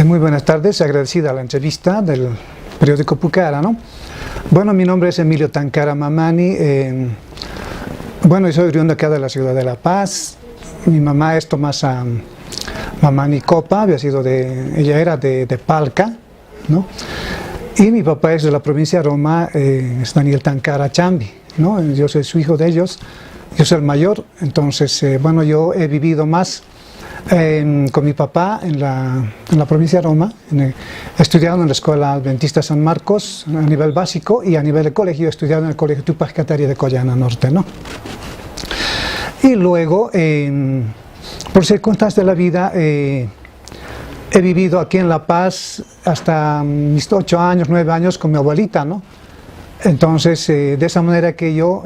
Muy buenas tardes, agradecida la entrevista del periódico Pucara, ¿no? Bueno, mi nombre es Emilio Tancara Mamani. Bueno, yo soy oriundo acá de la ciudad de La Paz. Mi mamá es Tomasa Mamani Copa, ella era de Palca, ¿no? Y mi papá es de la provincia de Roma, es Daniel Tancara Chambi, ¿no? Yo soy su hijo de ellos, yo soy el mayor, entonces, bueno, yo he vivido más con mi papá en la provincia de Roma, he estudiado en la Escuela Adventista San Marcos a nivel básico y a nivel de colegio he estudiado en el Colegio Tupac Katari de Collana Norte, ¿no? Y luego, por circunstancias de la vida, he vivido aquí en La Paz hasta mis 8 años, 9 años con mi abuelita, ¿no? Entonces, de esa manera que yo,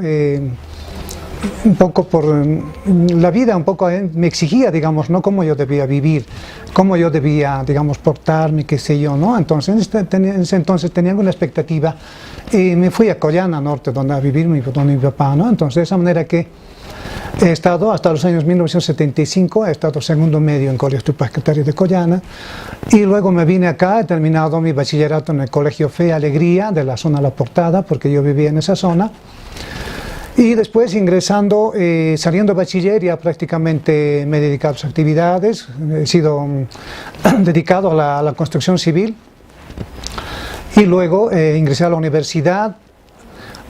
un poco por la vida, un poco me exigía, digamos, ¿no? Cómo yo debía vivir, cómo yo debía, digamos, portarme, qué sé yo, ¿no? Entonces, en ese entonces tenía una expectativa y me fui a Collana Norte, donde a vivir donde mi papá, ¿no? Entonces, de esa manera que he estado hasta los años 1975, he estado segundo medio en Colegio Tupac Katari de Collana y luego me vine acá, he terminado mi bachillerato en el Colegio Fe y Alegría de la zona La Portada, porque yo vivía en esa zona. Y después ingresando, saliendo de bachiller, ya prácticamente me he dedicado a sus actividades, he sido dedicado a la construcción civil y luego ingresé a la universidad,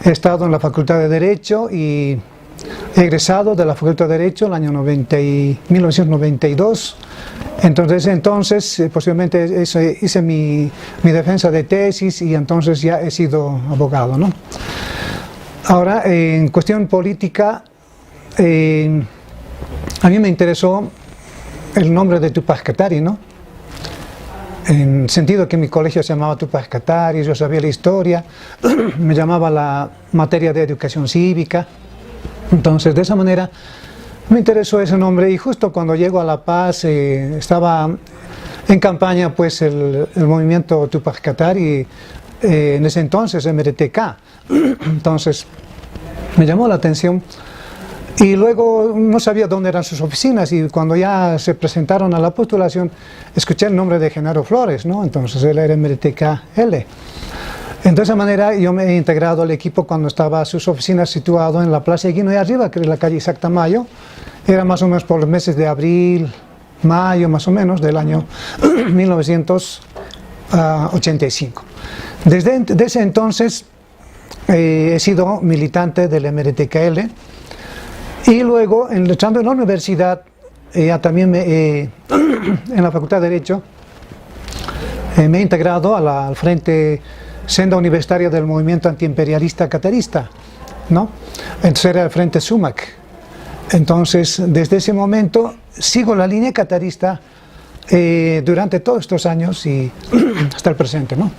he estado en la Facultad de Derecho y he egresado de la Facultad de Derecho el año 1992, entonces posiblemente hice mi defensa de tesis y entonces ya he sido abogado, ¿no? Ahora, en cuestión política, a mí me interesó el nombre de Tupac Katari, ¿no? En sentido que mi colegio se llamaba Tupac Katari, yo sabía la historia, me llamaba la materia de educación cívica, entonces de esa manera me interesó ese nombre y justo cuando llego a La Paz estaba en campaña pues el movimiento Tupac Katari, en ese entonces MRTK. Entonces me llamó la atención y luego no sabía dónde eran sus oficinas y cuando ya se presentaron a la postulación escuché el nombre de Genaro Flores, ¿no? Entonces él era MRTK-L. De esa manera yo me he integrado al equipo cuando estaba sus oficinas situado en la Plaza Eguino y arriba, que es la calle Isaac Tamayo, era más o menos por los meses de abril, mayo más o menos del año 1985. Desde ese entonces he sido militante del MRTK-L y luego, estando en la universidad, también en la Facultad de Derecho, me he integrado al Frente Senda Universitaria del Movimiento Antiimperialista Catarista, ¿no? Entonces era el Frente SUMAC. Entonces, desde ese momento, sigo la línea catarista durante todos estos años y hasta el presente, ¿no?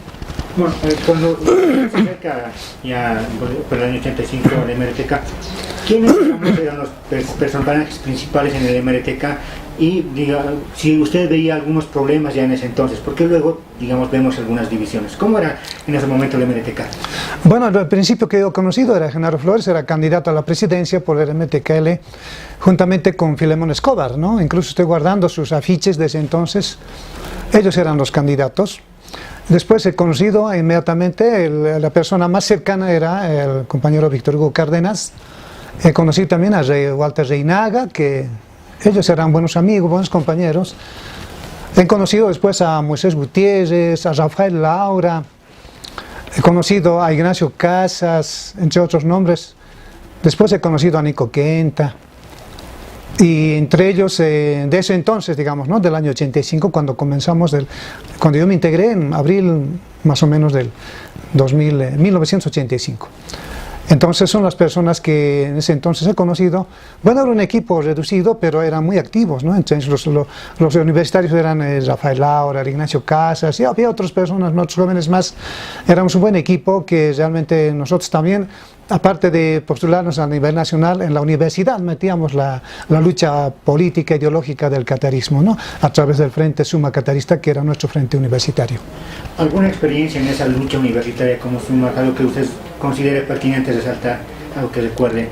Bueno, cuando se acerca ya por el año 85 al MRTK, ¿quiénes eran los personajes principales en el MRTK? Y diga, si usted veía algunos problemas ya en ese entonces, porque luego, digamos, vemos algunas divisiones. ¿Cómo era en ese momento el MRTK? Bueno, al principio que yo he conocido era Genaro Flores, era candidato a la presidencia por el MRTK-L, juntamente con Filemón Escobar, ¿no? Incluso estoy guardando sus afiches de ese entonces, ellos eran los candidatos. Después he conocido inmediatamente, la persona más cercana era el compañero Víctor Hugo Cárdenas. He conocido también a Walter Reinaga, que ellos eran buenos amigos, buenos compañeros. He conocido después a Moisés Gutiérrez, a Rafael Laura. He conocido a Ignacio Casas, entre otros nombres. Después he conocido a Nico Quenta. Y entre ellos, de ese entonces, digamos, ¿no? Del año 85, cuando cuando yo me integré en abril más o menos del 1985. Entonces son las personas que en ese entonces he conocido. Bueno, era un equipo reducido, pero eran muy activos, ¿no? Entonces los universitarios eran Rafael Laura, Ignacio Casas, y había otras personas, otros jóvenes más. Éramos un buen equipo que realmente nosotros también, aparte de postularnos a nivel nacional, en la universidad metíamos la lucha política, ideológica del catarismo, ¿no? A través del Frente Suma Catarista, que era nuestro frente universitario. ¿Alguna experiencia en esa lucha universitaria como Suma, algo que usted considere pertinente resaltar, algo que recuerde?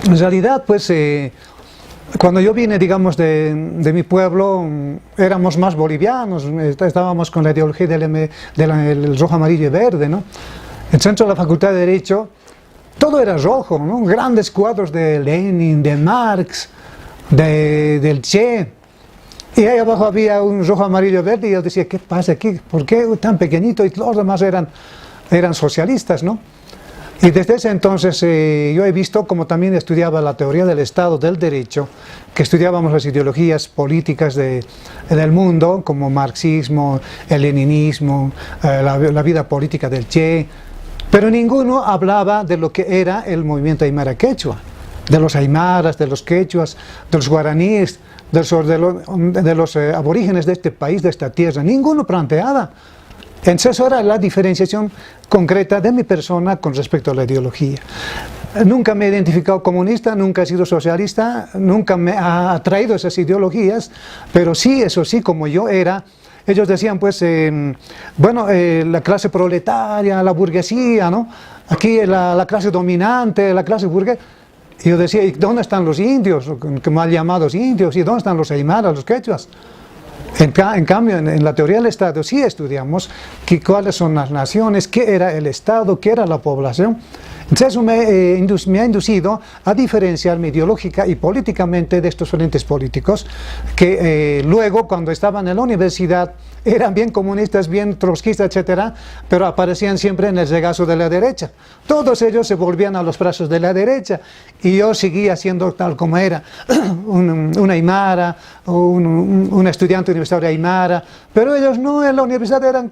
En realidad, pues, Cuando yo vine, digamos, de mi pueblo, éramos más bolivianos, estábamos con la ideología del rojo, amarillo y verde, ¿no? En el centro de la Facultad de Derecho, todo era rojo, ¿no? Grandes cuadros de Lenin, de Marx, del Che, y ahí abajo había un rojo, amarillo, verde, y yo decía, ¿qué pasa aquí? ¿Por qué tan pequeñito? Y los demás eran socialistas, ¿no? Y desde ese entonces yo he visto, como también estudiaba la teoría del Estado, del derecho, que estudiábamos las ideologías políticas del mundo, como marxismo, el leninismo, la vida política del Che, pero ninguno hablaba de lo que era el movimiento aymara quechua, de los aymaras, de los quechuas, de los guaraníes, de los aborígenes de este país, de esta tierra. Ninguno planteaba. Entonces eso era la diferenciación concreta de mi persona con respecto a la ideología. Nunca me he identificado comunista, nunca he sido socialista, nunca me ha atraído esas ideologías, pero sí, eso sí, como yo era, ellos decían pues, la clase proletaria, la burguesía, ¿no? Aquí la clase dominante, la clase burguesa. Y yo decía, ¿y dónde están los indios, mal llamados indios? ¿Y dónde están los aymaras, los quechuas? En cambio, en la teoría del Estado sí estudiamos cuáles son las naciones, qué era el Estado, qué era la población. Entonces eso me ha inducido a diferenciarme ideológica y políticamente de estos frentes políticos que luego, cuando estaban en la universidad, eran bien comunistas, bien trotskistas, etcétera, pero aparecían siempre en el regazo de la derecha. Todos ellos se volvían a los brazos de la derecha y yo seguía siendo tal como era, un aymara, un estudiante universitario aymara, pero ellos no, en la universidad eran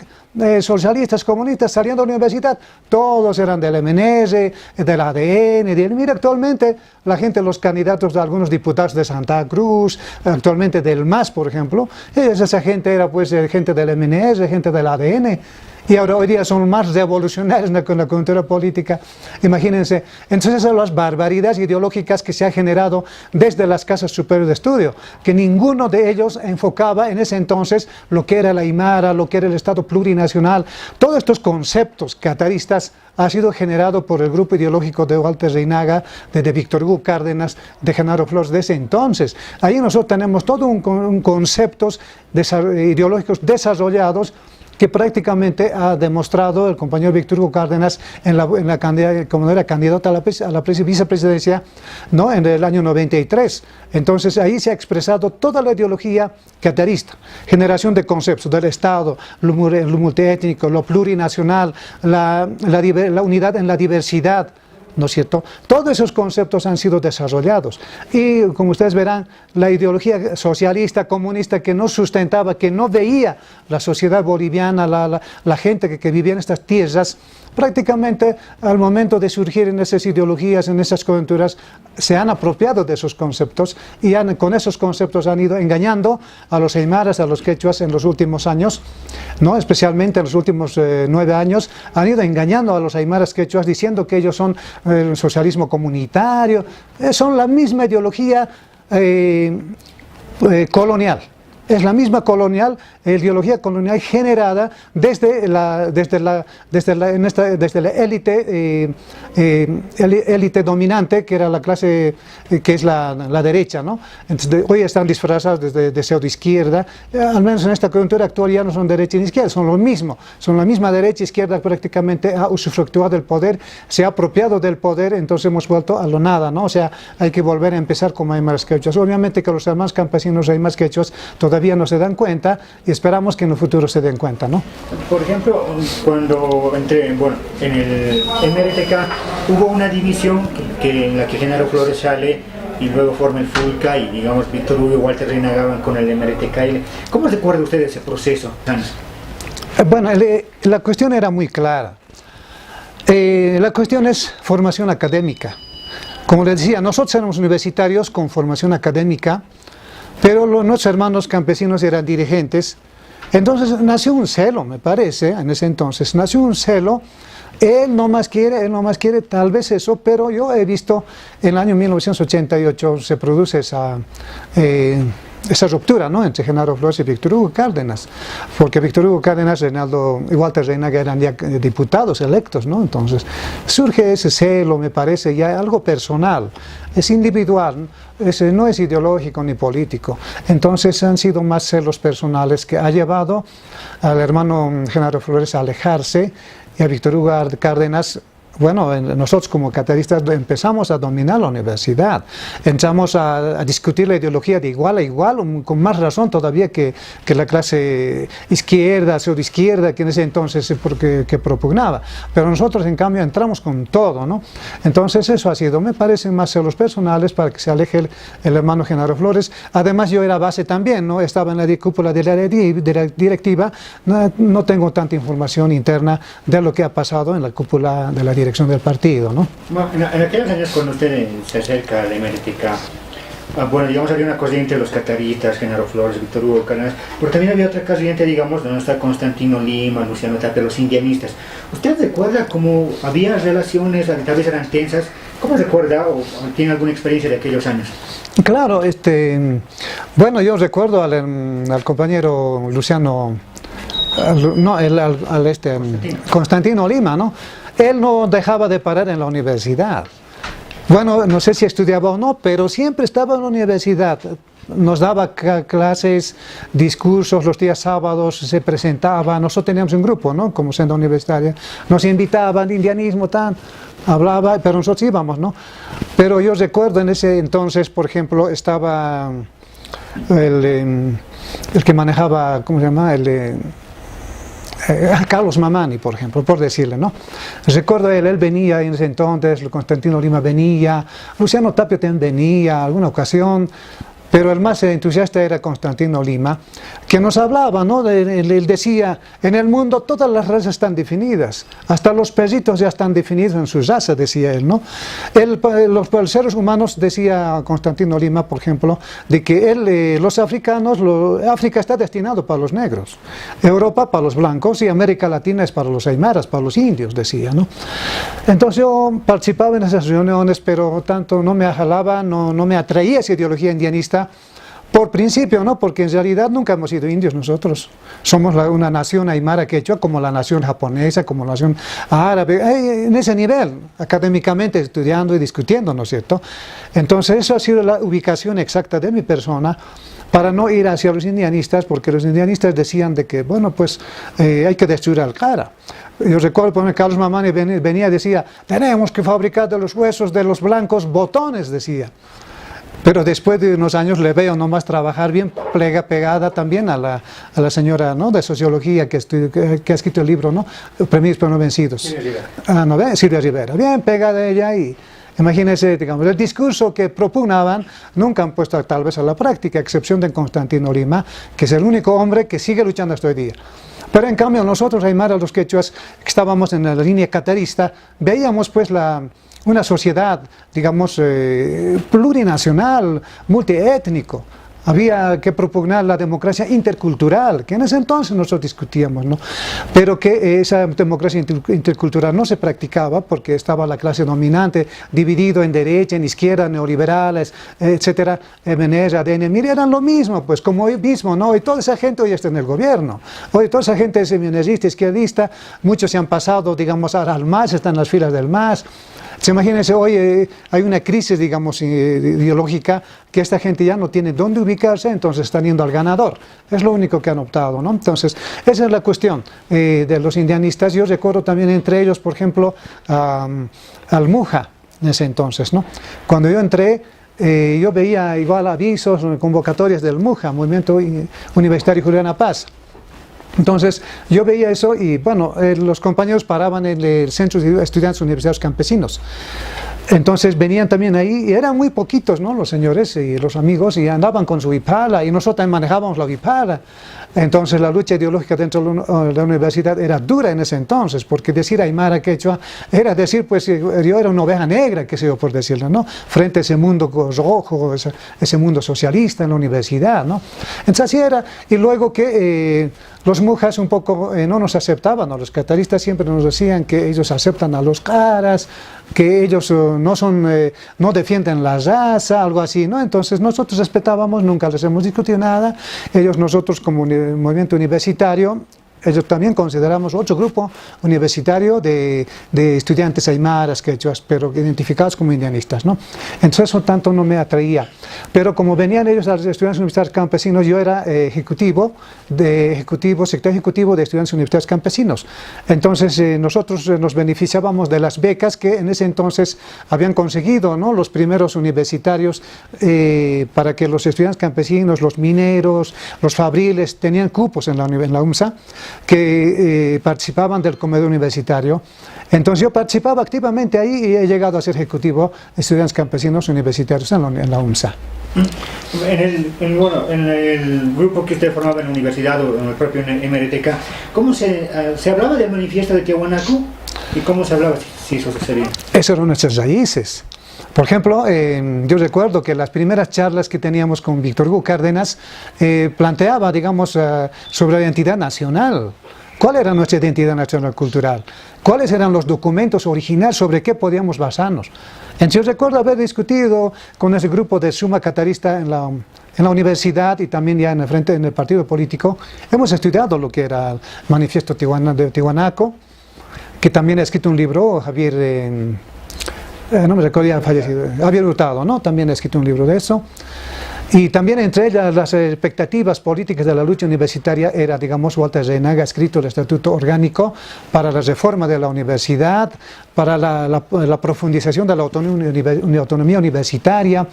socialistas, comunistas, saliendo de la universidad, todos eran del MNR, del ADN, mira, actualmente la gente, los candidatos de algunos diputados de Santa Cruz, actualmente del MAS, por ejemplo, esa gente era pues gente del MNR, gente del ADN, y ahora hoy día son más revolucionarios con la coyuntura política, imagínense. Entonces son las barbaridades ideológicas que se han generado desde las casas superiores de estudio, que ninguno de ellos enfocaba en ese entonces lo que era la Aymara, lo que era el Estado plurinacional. Todos estos conceptos cataristas ha sido generado por el grupo ideológico de Walter Reinaga, de Víctor Hugo Cárdenas, de Genaro Flores de ese entonces. Ahí nosotros tenemos todo un conceptos ideológicos desarrollados que prácticamente ha demostrado el compañero Víctor Hugo Cárdenas como era candidato a la vicepresidencia, ¿no? En el año 93. Entonces ahí se ha expresado toda la ideología catarista, generación de conceptos del Estado, lo multiétnico, lo plurinacional, la unidad en la diversidad, ¿no es cierto? Todos esos conceptos han sido desarrollados y, como ustedes verán, la ideología socialista, comunista, que no sustentaba, que no veía la sociedad boliviana, la gente que vivía en estas tierras, prácticamente al momento de surgir en esas ideologías, en esas coyunturas, se han apropiado de esos conceptos y con esos conceptos han ido engañando a los aymaras, a los quechuas en los últimos años, ¿no? Especialmente en los últimos 9 años, han ido engañando a los aymaras quechuas diciendo que ellos son el socialismo comunitario, son la misma ideología colonial. Es la misma ideología colonial generada desde la élite dominante, que era la clase que es la derecha, ¿no? Entonces, hoy están disfrazados de pseudoizquierda, al menos en esta coyuntura actual ya no son derecha ni izquierda, son lo mismo, son la misma derecha, izquierda, prácticamente ha usufructuado del poder, se ha apropiado del poder, entonces hemos vuelto a lo nada, ¿no? O sea, hay que volver a empezar como aymaras quechuas. Obviamente que los demás campesinos aymaras quechuas todavía no se dan cuenta y esperamos que en el futuro se den cuenta, ¿no? Por ejemplo, cuando entré en el MRTK hubo una división en la que Genaro Flores sale y luego forma el FULCA y digamos Víctor Hugo y Walter Reinaga van con el MRTK. ¿Cómo recuerda usted ese proceso? Bueno, la cuestión era muy clara. La cuestión es formación académica. Como les decía, nosotros éramos universitarios con formación académica, pero nuestros hermanos campesinos eran dirigentes. Entonces nació un celo, me parece, en ese entonces, nació un celo. Él no más quiere tal vez eso, pero yo he visto en el año 1988 se produce esa ruptura, ¿no?, entre Genaro Flores y Víctor Hugo Cárdenas, porque Víctor Hugo Cárdenas, Reinaldo y Walter Reinaga eran ya diputados electos, ¿no? Entonces surge ese celo, me parece ya algo personal, es individual, no es ideológico ni político. Entonces han sido más celos personales que ha llevado al hermano Genaro Flores a alejarse y a Víctor Hugo Cárdenas. Bueno, nosotros como cateristas empezamos a dominar la universidad, entramos a discutir la ideología de igual a igual, con más razón todavía que la clase izquierda, pseudoizquierda, que en ese entonces que propugnaba, pero nosotros en cambio entramos con todo, ¿no? Entonces eso ha sido, me parecen más celos personales para que se aleje el hermano Genaro Flores. Además yo era base también, ¿no? Estaba en la cúpula de la directiva, no tengo tanta información interna de lo que ha pasado en la cúpula de la dirección del partido, ¿no? Bueno, en aquellos años cuando usted se acerca a la hemeroteca, bueno, digamos, había una corriente de los cataristas, Genaro Flores, Víctor Hugo Cárdenas, pero también había otra corriente, digamos, donde está Constantino Lima, Luciano Tapia, los indianistas. ¿Usted recuerda cómo había relaciones, tal vez eran tensas? ¿Cómo recuerda o tiene alguna experiencia de aquellos años? Claro, bueno, yo recuerdo al compañero Luciano, Constantino Lima, ¿no? Él no dejaba de parar en la universidad. Bueno, no sé si estudiaba o no, pero siempre estaba en la universidad. Nos daba clases, discursos los días sábados, se presentaba. Nosotros teníamos un grupo, ¿no?, como senda universitaria. Nos invitaban, indianismo, hablaba, pero nosotros íbamos, ¿no? Pero yo recuerdo en ese entonces, por ejemplo, estaba el que manejaba, ¿cómo se llama?, Carlos Mamani, por ejemplo, por decirle, ¿no? Recuerdo él venía en ese entonces, Constantino Lima venía, Luciano Tapia también venía alguna ocasión, pero el más entusiasta era Constantino Lima, que nos hablaba, ¿no? Él decía, en el mundo todas las razas están definidas, hasta los perritos ya están definidos en su raza, decía él, ¿no? Los seres humanos, decía Constantino Lima, por ejemplo, de que los africanos, África está destinado para los negros, Europa para los blancos y América Latina es para los aymaras, para los indios, decía, ¿no? Entonces yo participaba en esas reuniones, pero tanto no me jalaba, no me atraía esa ideología indianista, por principio, ¿no? Porque en realidad nunca hemos sido indios nosotros. Somos una nación aymara quechua, como la nación japonesa, como la nación árabe, en ese nivel, académicamente estudiando y discutiendo, ¿no es cierto? Entonces, eso ha sido la ubicación exacta de mi persona, para no ir hacia los indianistas, porque los indianistas decían de que, bueno, pues hay que destruir al Cara. Yo recuerdo, por ejemplo, Carlos Mamani venía y decía, tenemos que fabricar de los huesos de los blancos botones, decía. Pero después de unos años le veo nomás trabajar bien pegada también a la señora, ¿no?, de sociología que ha escrito el libro, ¿no?, Premios pero no vencidos. Silvia Rivera. Bien pegada ella y imagínense, digamos, el discurso que propugnaban nunca han puesto tal vez a la práctica, a excepción de Constantino Lima, que es el único hombre que sigue luchando hasta hoy día. Pero en cambio nosotros, aymaras, los quechuas, que estábamos en la línea catarista, veíamos pues una sociedad, digamos, plurinacional, multiétnico. Había que propugnar la democracia intercultural, que en ese entonces nosotros discutíamos, ¿no? Pero que esa democracia intercultural no se practicaba porque estaba la clase dominante dividido en derecha, en izquierda, neoliberales, etcétera, MNR, ADN, mire, eran lo mismo, pues como hoy mismo, ¿no? Y toda esa gente hoy está en el gobierno, hoy toda esa gente es MNRista, izquierdista, muchos se han pasado, digamos, al MAS, están en las filas del MAS. Imagínense, hoy hay una crisis, digamos, ideológica, que esta gente ya no tiene dónde ubicarse, entonces están yendo al ganador. Es lo único que han optado, ¿no? Entonces, esa es la cuestión de los indianistas. Yo recuerdo también entre ellos, por ejemplo, al Muja, en ese entonces, ¿no? Cuando yo entré, yo veía igual avisos, convocatorias del Muja, Movimiento Universitario Juliana Paz. Entonces yo veía eso y bueno, los compañeros paraban en el Centro de Estudiantes Universitarios Campesinos. Entonces venían también ahí y eran muy poquitos, ¿no?, los señores y los amigos, y andaban con su Ipala y nosotros también manejábamos la Ipala. Entonces la lucha ideológica dentro de la universidad era dura en ese entonces, porque decir aymara quechua era decir, pues yo era una oveja negra, qué sé yo, por decirlo, ¿no?, frente a ese mundo rojo, ese mundo socialista en la universidad, ¿no? Entonces así era, y luego que los mujas un poco no nos aceptaban, ¿no? Los cataristas siempre nos decían que ellos aceptan a los caras, que ellos no defienden la raza, algo así, ¿no? Entonces nosotros respetábamos, nunca les hemos discutido nada, nosotros como movimiento universitario, ellos también consideramos otro grupo universitario de estudiantes aymaras, quechuas, pero identificados como indianistas, ¿no? Entonces eso tanto no me atraía. Pero como venían ellos a los estudiantes universitarios campesinos, yo era sector ejecutivo de estudiantes universitarios campesinos. Entonces nosotros nos beneficiábamos de las becas que en ese entonces habían conseguido, ¿no?, los primeros universitarios para que los estudiantes campesinos, los mineros, los fabriles, tenían cupos en la UMSA, que participaban del comedor universitario. Entonces yo participaba activamente ahí y he llegado a ser ejecutivo de estudiantes campesinos universitarios en la UMSA. En el grupo que usted formaba en la universidad o en el propio MRTK, ¿cómo se hablaba del manifiesto de Tiahuanaco? ¿Y cómo se hablaba si eso sucedía? Esas eran nuestras raíces. Por ejemplo, yo recuerdo que las primeras charlas que teníamos con Víctor Hugo Cárdenas planteaba, digamos, sobre la identidad nacional. ¿Cuál era nuestra identidad nacional cultural? ¿Cuáles eran los documentos originales sobre qué podíamos basarnos? Entonces yo recuerdo haber discutido con ese grupo de suma catarista en la universidad y también ya en el partido político. Hemos estudiado lo que era el manifiesto de Tiahuanaco, que también ha escrito un libro, Javier... no me recuerdo, ya fallecido, Javier Hurtado, ¿no? También ha escrito un libro de eso. Y también entre ellas las expectativas políticas de la lucha universitaria era, digamos, Walter Reinaga ha escrito el Estatuto Orgánico para la reforma de la universidad, para la profundización de la autonomía universitaria,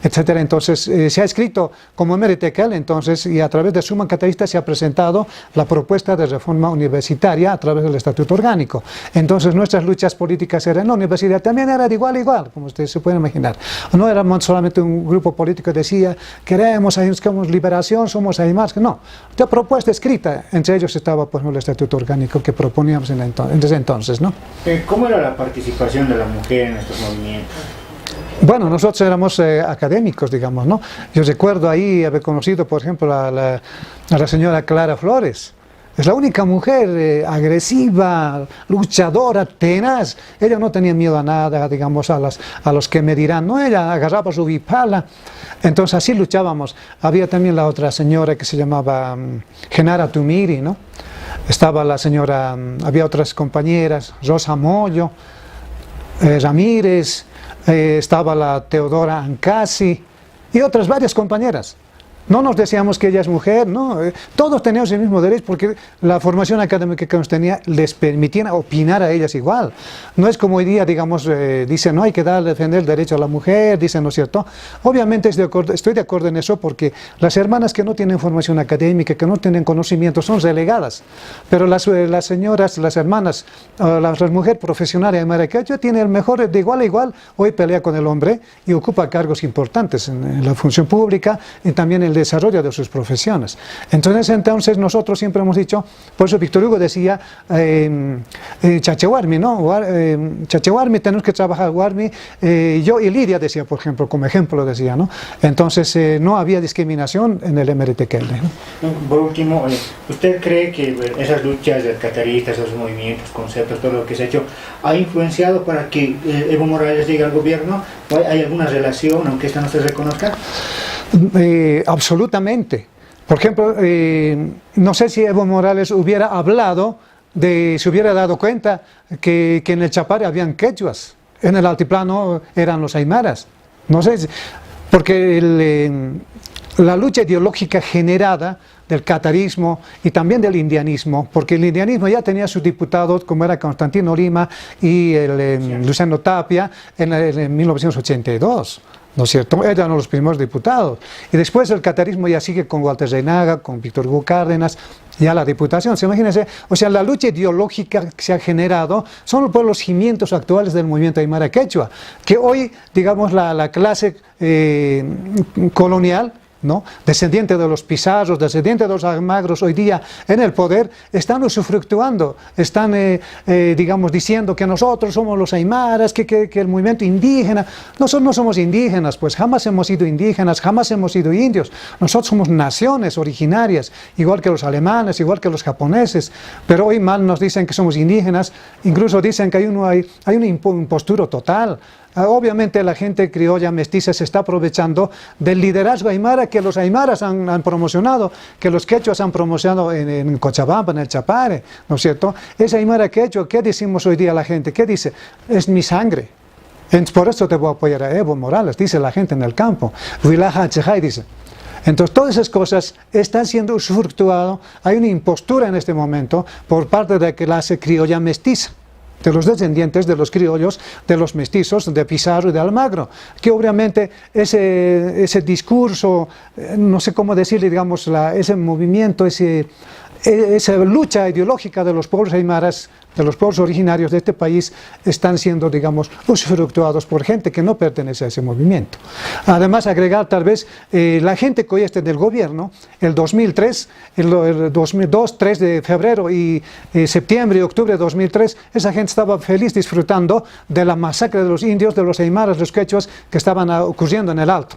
etcétera. Entonces se ha escrito como MRTK, entonces, y a través de Suma Catarista se ha presentado la propuesta de reforma universitaria a través del Estatuto Orgánico. Entonces nuestras luchas políticas eran en la universidad, también era de igual a igual, como ustedes se pueden imaginar. No éramos solamente un grupo político que decía queremos liberación, somos aymaras, no. La propuesta escrita, entre ellos estaba pues, el Estatuto Orgánico que proponíamos en ese entonces, ¿no? ¿Cómo era la participación de la mujer en estos movimientos? Bueno, nosotros éramos académicos, digamos, ¿no? Yo recuerdo ahí haber conocido, por ejemplo, a la señora Clara Flores. Es la única mujer agresiva, luchadora, tenaz. Ella no tenía miedo a nada, digamos, a los que me dirán. No, ella agarraba su bipala. Entonces así luchábamos. Había también la otra señora que se llamaba Genara Tumiri, ¿no? Estaba la señora, había otras compañeras, Rosa Moyo, Ramírez, estaba la Teodora Ancasi y otras varias compañeras. No nos decíamos que ella es mujer, no, todos teníamos el mismo derecho porque la formación académica que nos tenía les permitía opinar a ellas igual. No es como hoy día, digamos, dicen, no hay que defender el derecho a la mujer, dicen, ¿no es cierto? Obviamente estoy de acuerdo en eso porque las hermanas que no tienen formación académica, que no tienen conocimiento, son relegadas. Pero las señoras, las hermanas, las mujeres profesionales de Maracaibo tienen el mejor, de igual a igual, hoy pelea con el hombre y ocupa cargos importantes en la función pública y también en el desarrollo de sus profesiones. Entonces nosotros siempre hemos dicho, por eso Víctor Hugo decía, Chachehuarmi, ¿no? Chachehuarmi, tenemos que trabajar Huarmi, yo y Lidia decía, por ejemplo, como ejemplo decía, ¿no? Entonces no había discriminación en el MRTK, ¿no? Por último, ¿usted cree que esas luchas del catarista, esos movimientos, conceptos, todo lo que se ha hecho, ha influenciado para que Evo Morales llegue al gobierno? ¿Hay alguna relación, aunque esta no se reconozca? Absolutamente. Por ejemplo, no sé si Evo Morales hubiera hablado, se hubiera dado cuenta que en el Chapare habían quechuas, en el altiplano eran los aymaras. No sé, porque la lucha ideológica generada del catarismo y también del indianismo, porque el indianismo ya tenía sus diputados como era Constantino Lima y Luciano Tapia en 1982. ¿No es cierto? Eran los primeros diputados. Y después el catarismo ya sigue con Walter Reinaga, con Víctor Hugo Cárdenas, ya la diputación. Imagínense, o sea, la lucha ideológica que se ha generado son por los cimientos actuales del movimiento aymara quechua, que hoy, digamos, la clase colonial, ¿no?, descendiente de los Pizarros, descendiente de los Almagros, hoy día en el poder, están usufructuando, están, digamos, diciendo que nosotros somos los aymaras, que el movimiento indígena. Nosotros no somos indígenas, pues jamás hemos sido indígenas, jamás hemos sido indios. Nosotros somos naciones originarias, igual que los alemanes, igual que los japoneses, pero hoy mal nos dicen que somos indígenas, incluso dicen que hay una impostura total. Obviamente la gente criolla mestiza se está aprovechando del liderazgo aymara que los aymaras han promocionado, que los quechuas han promocionado en Cochabamba, en el Chapare, ¿no es cierto? Ese aymara quechua, ¿qué decimos hoy día a la gente? ¿Qué dice? Es mi sangre. Por eso te voy a apoyar a Evo Morales, dice la gente en el campo. Huilaja Achejay dice. Entonces todas esas cosas están siendo usufructuadas, hay una impostura en este momento por parte de la clase criolla mestiza, de los descendientes de los criollos, de los mestizos, de Pizarro y de Almagro, que obviamente ese discurso, no sé cómo decirle, digamos, ese movimiento, esa lucha ideológica de los pueblos aymaras, de los pueblos originarios de este país, están siendo, digamos, usufructuados por gente que no pertenece a ese movimiento. Además, agregar tal vez la gente que hoy está en el gobierno, el 2003, el 2002, 3 de febrero y septiembre y octubre de 2003, esa gente estaba feliz disfrutando de la masacre de los indios, de los aymaras, los quechuas que estaban ocurriendo en el Alto.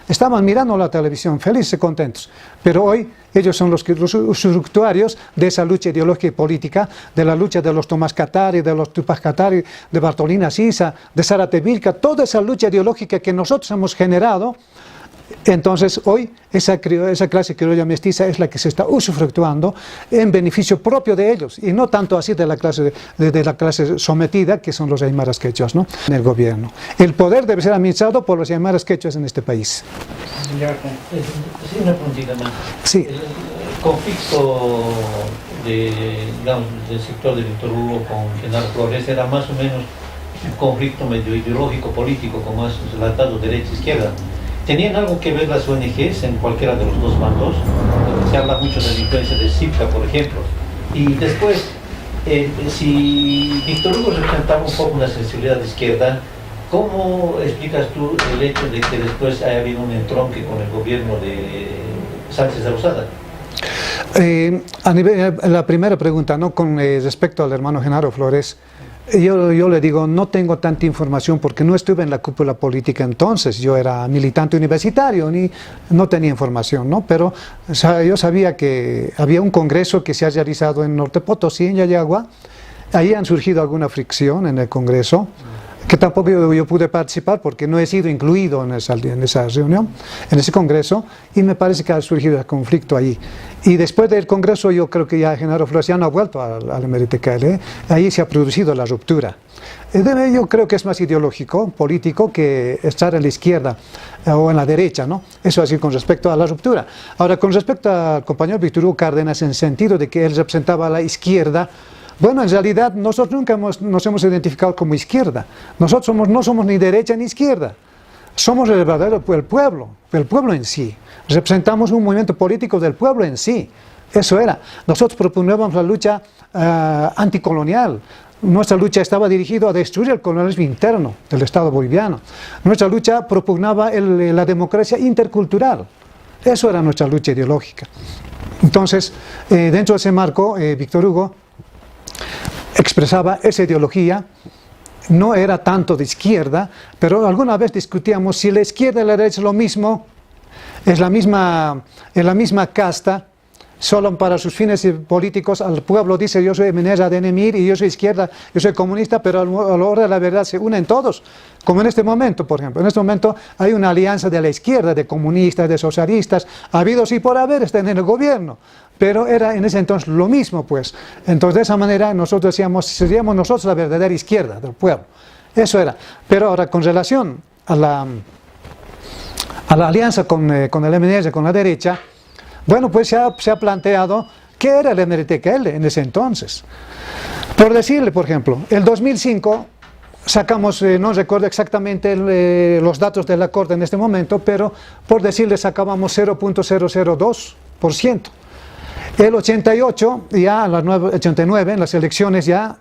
Estaban mirando la televisión, felices y contentos, pero hoy ellos son los usufructuarios de esa lucha ideológica y política, de la lucha de los Tomás Katari, de los Tupac Katari, de Bartolina Sisa, de Zárate Vilca, toda esa lucha ideológica que nosotros hemos generado. Entonces hoy esa clase criolla mestiza es la que se está usufructuando en beneficio propio de ellos y no tanto así de la clase sometida que son los aymaras quechuas, ¿no? En el gobierno. El poder debe ser administrado por los aymaras quechuas en este país. Sí, una preguntita más. Sí. El conflicto del sector de Víctor Hugo con Genaro Flores era más o menos un conflicto medio ideológico, político, como has relatado, derecha-izquierda. ¿Tenían algo que ver las ONGs en cualquiera de los dos bandos? Se habla mucho de la influencia de CIPCA, por ejemplo. Y después, si Víctor Hugo representaba un poco una sensibilidad de izquierda, ¿cómo explicas tú el hecho de que después haya habido un entronque con el gobierno de Sánchez de Lozada? La primera pregunta, ¿no? Con respecto al hermano Genaro Flores, yo le digo, no tengo tanta información porque no estuve en la cúpula política entonces, yo era militante universitario, no tenía información, ¿no? Pero yo sabía que había un congreso que se ha realizado en Norte Potosí, en Yayagua, ahí han surgido alguna fricción en el congreso, que tampoco yo pude participar porque no he sido incluido en esa reunión, en ese congreso, y me parece que ha surgido el conflicto ahí. Y después del congreso yo creo que ya Genaro Flores ya no ha vuelto al MRTKL, ahí se ha producido la ruptura. Yo creo que es más ideológico, político, que estar en la izquierda o en la derecha, ¿no? Eso así con respecto a la ruptura. Ahora, con respecto al compañero Víctor Hugo Cárdenas, en el sentido de que él representaba a la izquierda, bueno, en realidad nosotros nunca nos hemos identificado como izquierda. Nosotros no somos ni derecha ni izquierda. Somos el verdadero pueblo en sí. Representamos un movimiento político del pueblo en sí. Eso era. Nosotros proponíamos la lucha anticolonial. Nuestra lucha estaba dirigida a destruir el colonialismo interno del Estado boliviano. Nuestra lucha propugnaba la democracia intercultural. Eso era nuestra lucha ideológica. Entonces, dentro de ese marco, Víctor Hugo expresaba esa ideología, no era tanto de izquierda, pero alguna vez discutíamos si la izquierda y la derecha es lo mismo, es la misma casta, solo para sus fines políticos. Al pueblo dice: yo soy Menera de Nemir y yo soy izquierda, yo soy comunista, pero a la hora de la verdad se unen todos, como en este momento, por ejemplo. En este momento hay una alianza de la izquierda, de comunistas, de socialistas, habidos y por haber, están en el gobierno, pero era en ese entonces lo mismo, pues. Entonces, de esa manera nosotros decíamos, seríamos nosotros la verdadera izquierda del pueblo. Eso era. Pero ahora, con relación a la alianza con el MNR, con la derecha, bueno, pues se ha planteado qué era el MRTKL en ese entonces. Por decirle, por ejemplo, el 2005 sacamos, no recuerdo exactamente los datos de la Corte en este momento, pero por decirle sacábamos 0.002%. El 88, ya, 89, en las elecciones ya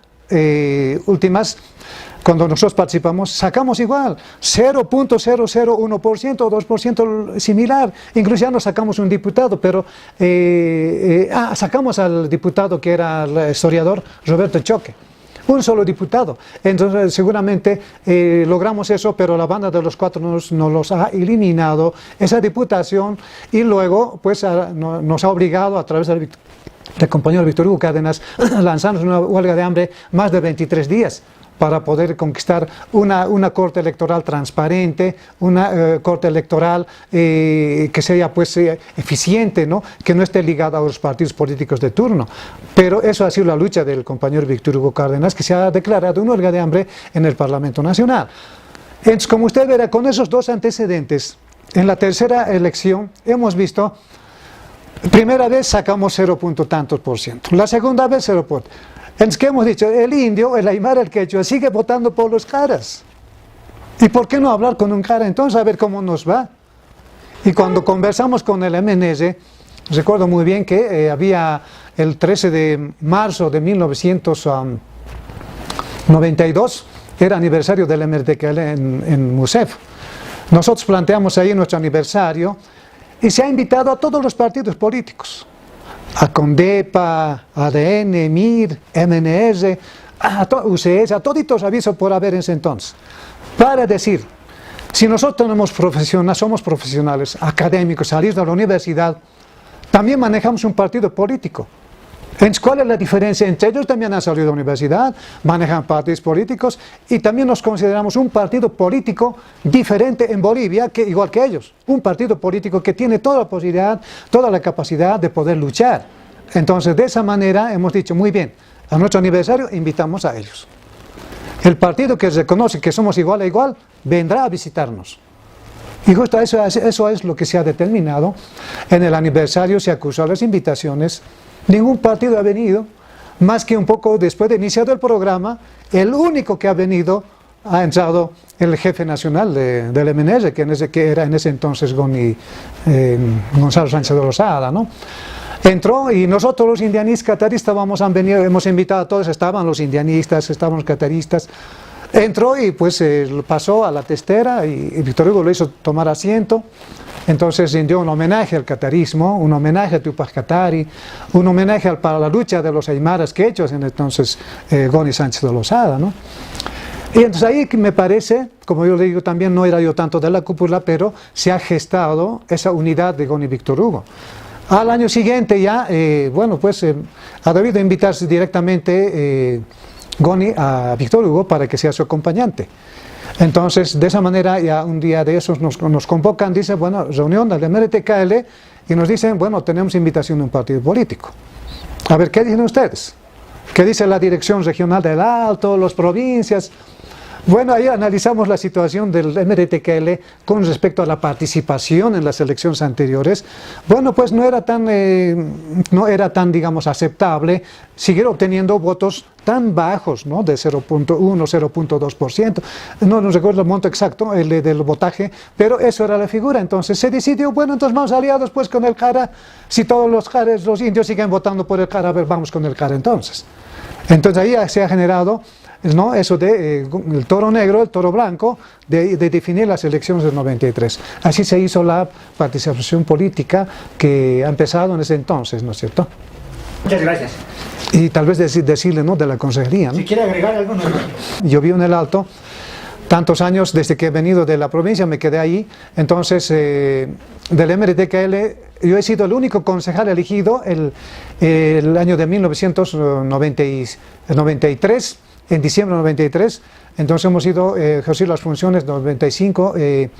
últimas, cuando nosotros participamos, sacamos igual, 0.001% o 2% similar, incluso ya nos sacamos un diputado, pero sacamos al diputado que era el historiador Roberto Choque, un solo diputado. Entonces seguramente logramos eso, pero la banda de los cuatro nos los ha eliminado esa diputación y luego pues nos ha obligado a través del compañero Víctor Hugo Cárdenas a lanzarnos una huelga de hambre más de 23 días para poder conquistar una corte electoral transparente, una corte electoral que sea pues eficiente, ¿no? Que no esté ligada a los partidos políticos de turno. Pero eso ha sido la lucha del compañero Víctor Hugo Cárdenas, que se ha declarado una huelga de hambre en el Parlamento Nacional. Entonces, como usted verá, con esos dos antecedentes, en la tercera elección hemos visto, primera vez sacamos 0 punto tantos por ciento, la segunda vez 0 punto. Entonces, ¿qué hemos dicho? El indio, el aymara, el quechua sigue votando por los caras. ¿Y por qué no hablar con un cara entonces a ver cómo nos va? Y cuando conversamos con el MNS, recuerdo muy bien que había el 13 de marzo de 1992, era aniversario del MRTKL en MUSEF. Nosotros planteamos ahí nuestro aniversario y se ha invitado a todos los partidos políticos, a CONDEPA, ADN, MIR, MNS, a UCS, a toditos avisos por haber en ese entonces, para decir, si nosotros somos profesionales, académicos, salir de la universidad, también manejamos un partido político. Entonces, ¿cuál es la diferencia? Entre ellos también han salido de la universidad, manejan partidos políticos y también nos consideramos un partido político diferente en Bolivia, igual que ellos. Un partido político que tiene toda la posibilidad, toda la capacidad de poder luchar. Entonces, de esa manera hemos dicho, muy bien, a nuestro aniversario invitamos a ellos. El partido que reconoce que somos igual a igual, vendrá a visitarnos. Y justo eso es lo que se ha determinado. En el aniversario se acusó las invitaciones. Ningún partido ha venido, más que un poco después de iniciado el programa, el único que ha venido, ha entrado el jefe nacional del MNS, que era en ese entonces Gonzalo Sánchez de Lozada, ¿no? Entró y nosotros los indianistas cataristas hemos invitado a todos, estaban los indianistas, estaban los cataristas. Entró y pues pasó a la testera y Víctor Hugo lo hizo tomar asiento. Entonces rindió un homenaje al catarismo, un homenaje a Tupac Katari, un homenaje para la lucha de los aymaras quechuas, en entonces Goni Sánchez de Lozada, ¿no? Y entonces ahí me parece, como yo le digo también, no era yo tanto de la cúpula, pero se ha gestado esa unidad de Goni Víctor Hugo. Al año siguiente ya, ha debido invitarse directamente Goni a Víctor Hugo para que sea su acompañante. Entonces, de esa manera, ya un día de esos nos convocan, dicen, bueno, reunión del MRTKL, y nos dicen, bueno, tenemos invitación de un partido político. A ver, ¿qué dicen ustedes? ¿Qué dice la dirección regional del Alto, las provincias? Bueno, ahí analizamos la situación del MRTKL con respecto a la participación en las elecciones anteriores. Bueno, pues no era tan, digamos, aceptable seguir obteniendo votos tan bajos, ¿no? De 0.1, 0.2%. No recuerdo el monto exacto del votaje, pero eso era la figura. Entonces se decidió, bueno, entonces vamos aliados pues con el CARA. Si todos los indios siguen votando por el CARA, a ver, vamos con el CARA entonces. Entonces ahí se ha generado, ¿no? Eso de el toro negro, el toro blanco, de definir las elecciones del 93. Así se hizo la participación política que ha empezado en ese entonces, ¿no es cierto? Muchas gracias. Y tal vez decirle, ¿no? De la consejería, ¿no? Si quiere agregar algo, no. Yo vivo en el Alto, tantos años desde que he venido de la provincia, me quedé ahí. Entonces, del MRTKL, yo he sido el único concejal elegido el año de 1993, en diciembre de 93. Entonces hemos ido ejercer las funciones 94 y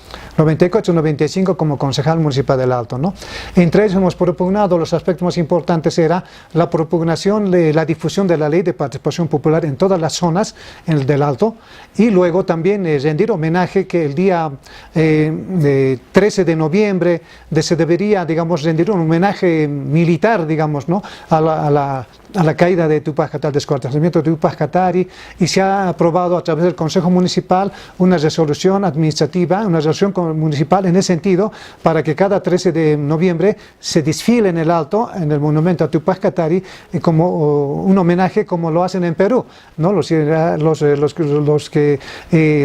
95 como concejal municipal del Alto, ¿no? Entre ellos hemos propugnado, los aspectos más importantes era la propugnación de la difusión de la ley de participación popular en todas las zonas del Alto, y luego también rendir homenaje que el día 13 de noviembre se debería, digamos, rendir un homenaje militar, digamos, ¿no? a la caída de Tupac Katari, al descuartizamiento de Tupac Katari, y se ha aprobado a través del Consejo Municipal una resolución administrativa, una resolución municipal en ese sentido, para que cada 13 de noviembre se desfile en el Alto, en el monumento a Tupac Katari, como un homenaje como lo hacen en Perú, ¿no? Los que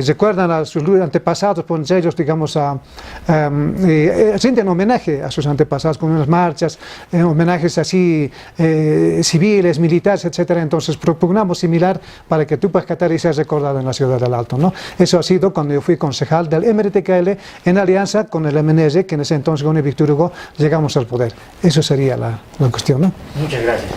recuerdan a sus antepasados, por ellos, digamos, rinden homenaje a sus antepasados con unas marchas, homenajes así civiles, militares, etcétera. Entonces propugnamos similar para que Tupac Katari sea recordado en la ciudad del Alto, ¿no? Eso ha sido cuando yo fui concejal del MRTKL en alianza con el MNS, que en ese entonces con el Víctor Hugo llegamos al poder. Eso sería la cuestión, ¿no? Muchas gracias.